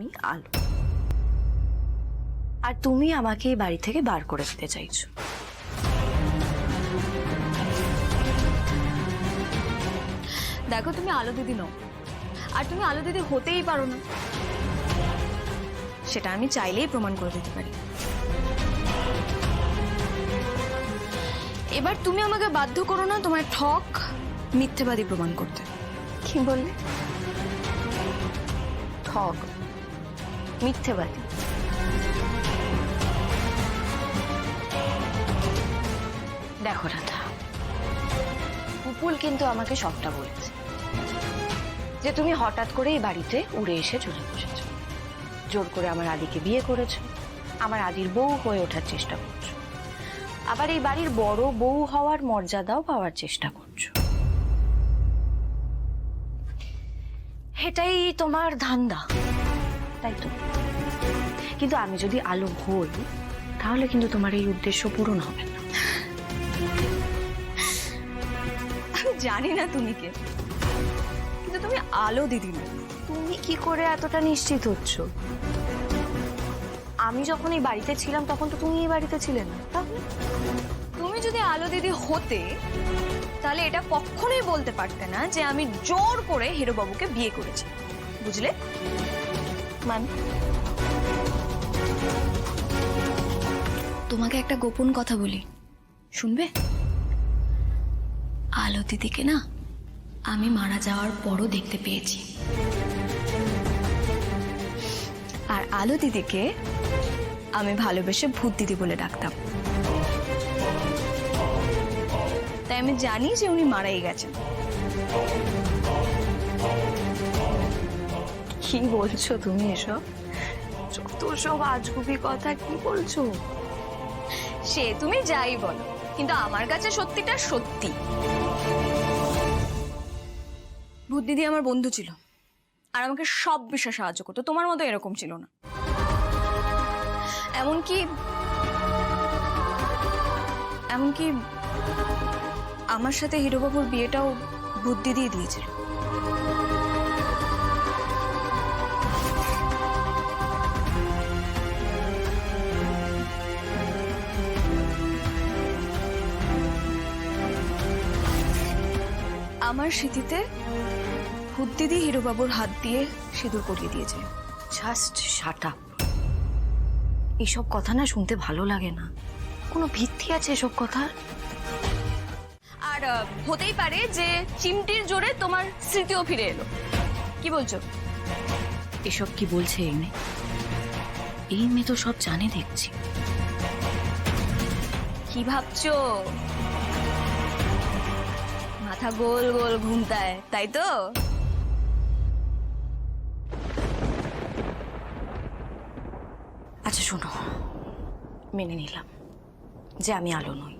আমি আলো, আর তুমি আমাকে এই বাড়ি থেকে বার করে দিতে চাইছো। দেখো, তুমি আলো দিদি নও, আর তুমি আলো দিদি হতেই পারো না, সেটা আমি চাইলেই প্রমাণ করে দিতে পারি। এবার তুমি আমাকে বাধ্য করো না তোমার ঠক মিথ্যেবাদী প্রমাণ করতে। কি বললে? ঠক, মিথ্যেবাদী? দেখো রাধা, পুপুল কিন্তু আমাকে সবটা বলেছে যে তুমি হঠাৎ করে এই বাড়িতে উড়ে এসে চলে বসেছো, জোর করে আমার আদিকে বিয়ে করেছো, আমার আদির বউ হয়ে ওঠার চেষ্টা করছো, আবার এই বাড়ির বড় বউ হওয়ার মর্যাদাও পাওয়ার চেষ্টা করছো। এটাই তোমার ধান্দা, তাই তো? কিন্তু আমি যদি আলো হই তাহলে কিন্তু তোমার এই উদ্দেশ্য পূরণ হবে না। আমি জানি না তুমি কে, কিন্তু তুমি আলো দিদি না। তুমি কি করে এতটা নিশ্চিত হচ্ছ? আমি যখন এই বাড়িতে ছিলাম তখন তো তুমি এই বাড়িতে ছিলে না, তাহলে? তুমি যদি আলো দিদি হতে তাহলে এটা কখনোই বলতে পারতে না যে আমি জোর করে হিরো বাবুকে বিয়ে করেছি, বুঝলে? মানে তোমাকে একটা গোপন কথা বলি, শুনবে? আলো দিদিকে না আমি মারা যাওয়ার পরও দেখতে পেয়েছি, আর আলো দিদিকে আমি ভালোবেসে ভূত দিদি বলে ডাকতাম। তাই আমি জানি যে উনি মারাই গেছেন। কি বলছো তুমি এসব? যত সব আজগুবি কথা, কি বলছো? সে তুমি যাই বলো, কিন্তু আমার কাছে সত্যিটা সত্যি। ভূত দিদি আমার বন্ধু ছিল, আর আমাকে সব বিষয়ে সাহায্য করতো, তোমার মতো এরকম ছিল না। এমনকি আমার সাথে হিরোবাবুর বিয়েটাও ভূত দিদি দিয়েছিল। আমার স্মৃতিতে ভূত দিদি হিরোবাবুর হাত দিয়ে সিঁদুর পরিয়ে দিয়েছিল। Just shut up. এসব কথা না শুনতে ভালো লাগে না। কোনো ভিত্তি আছে এসব কথার? আর হতেই পারে যে চিমটির জোরে তোমার স্মৃতিও ফিরে এলো। কি বলছো? এসব কি বলছে এই মেয়ে? এই মেয়ে তো সব জানে দেখছি। কি ভাবছো? মাথা গোল গোল ঘুমতায়, তাই তো? আচ্ছা শোনো, মেনে নিলাম যে আমি আলো নই,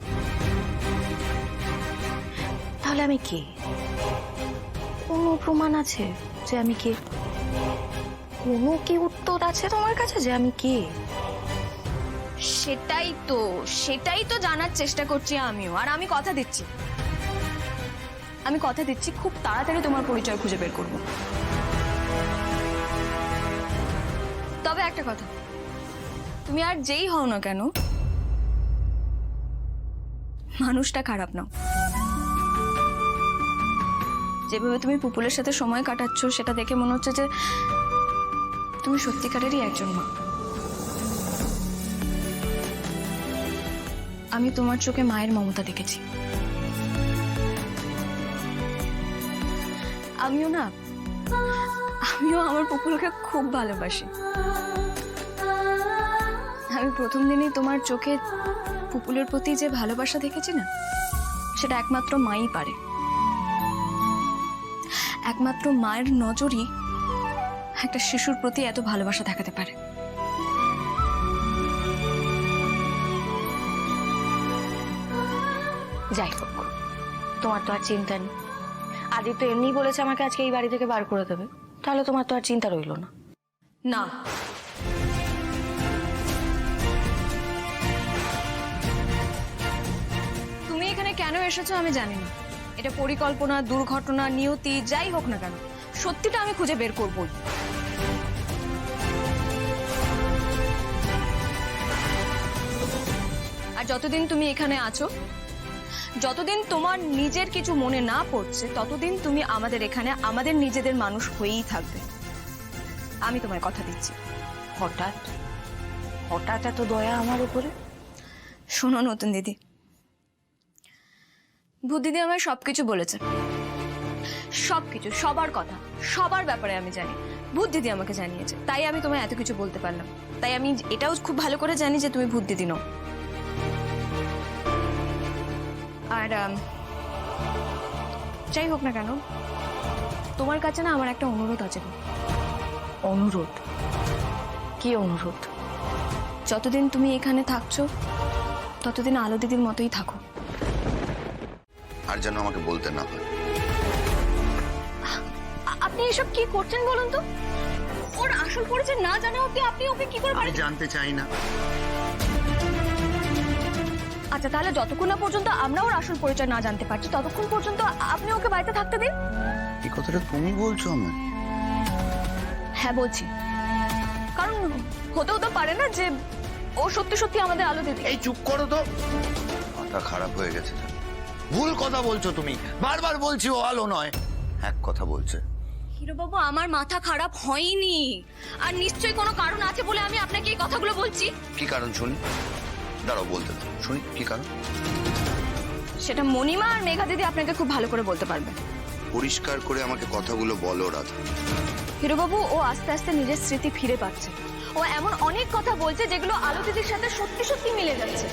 তাহলে আমি কে? কোনো প্রমাণ আছে যে আমি কে? কোনো কি উত্তর আছে তোমার কাছে যে আমি কে? সেটাই তো জানার চেষ্টা করছি আমিও। আর আমি কথা দিচ্ছি খুব তাড়াতাড়ি তোমার পরিচয় খুঁজে বের করব। তবে একটা কথা, তুমি আর যেই হও না কেন, মানুষটা খারাপ নাও। যেভাবে তুমি পুপুলের সাথে সময় কাটাচ্ছ সেটা দেখে মনে হচ্ছে যে তুমি সত্যিকারেরই একজন মা। আমি তোমার চোখে মায়ের মমতা দেখেছি। আমিও আমার পুপুলকে খুব ভালোবাসি। আমি প্রথম দিনই তোমার চোখে পুপুলের প্রতি যে ভালোবাসা দেখেছি না, সেটা একমাত্র মাই পারে। একমাত্র মায়ের নজরই একটা শিশুর প্রতি এত ভালোবাসা দেখাতে পারে। যাই হোক, তোমার তো আর চিন্তা নেই। আদি তো এমনি বলেছে আমাকে আজকে এই বাড়ি থেকে বার করে দেবে, তাহলে তোমার তো আর চিন্তা রইল না। না, তুমি এখানে কেন এসেছো আমি জানি না। এটা পরিকল্পনা, দুর্ঘটনা, নিয়তি, যাই হোক না কেন, সত্যিটা আমি খুঁজে বের করবই। যতদিন তুমি এখানে আছো, যতদিন তোমার নিজের কিছু মনে না পড়ছে, ততদিন তুমি আমাদের এখানে আমাদের নিজেদের মানুষ হয়েই থাকবে। আমি তোমায় কথা দিচ্ছি। হঠাৎ হঠাৎ এত দয়া আমার উপরে? শোনো নতুন দিদি, ভূত দিদি আমায় সবকিছু বলেছে, সবকিছু, সবার কথা, সবার ব্যাপারে আমি জানি। ভূত দিদি আমাকে জানিয়েছে, তাই আমি তোমায় এত কিছু বলতে পারলাম। তাই আমি এটাও খুব ভালো করে জানি যে তুমি ভূত দিদি নও। আর যাই হোক না কেন, তোমার কাছে না আমার একটা অনুরোধ আছে। অনুরোধ? কি অনুরোধ? যতদিন তুমি এখানে থাকছো ততদিন আলো দিদির মতোই থাকো। আর যেন আমাকে বলতে না হয়। আপনি এসব কি করছেন বলুন তো? ওর আসল পরিচয় না জানা অব্দি আপনি ওকে কি করে আমি জানতে চাই না। আচ্ছা, তাহলে যতক্ষণ না পর্যন্ত আমরা ওর আসল পরিচয় না জানতে পারছি, ততক্ষণ পর্যন্ত আপনি ওকে বাড়িতে থাকতে দিন। এই কথাটা তুমি বলছো আমায়? হ্যাঁ বলছি, কারণ হতেও তো পারে না যে ও সত্যি সত্যি আমাদের আলো দিদি। এই চুপ করো তো, মাথা খারাপ হয়ে গেছে। ভুল কথা বলছো তুমি, বারবার বলছি ও আলো নয়, এক কথা বলছে। হিরো বাবু, আমার মাথা খারাপ হয়নি, আর নিশ্চয়ই কোনো কারণ আছে বলে আমি আপনাকে এই কথাগুলো বলছি। কি কারণ শুনি? দাঁড়াও বলতে দাও, শুনি কি কারণ। সেটা মণিমা আর মেঘা দিদি আপনাকে খুব ভালো করে বলতে পারবে। পরিষ্কার করে আমাকে কথাগুলো বলো রাধা। হিরো বাবু, ও আস্তে আস্তে নিজের স্মৃতি ফিরে পাচ্ছে। ও এমন অনেক কথা বলছে যেগুলো আলো দিদির সাথে সত্যি সত্যি মিলে যাচ্ছে।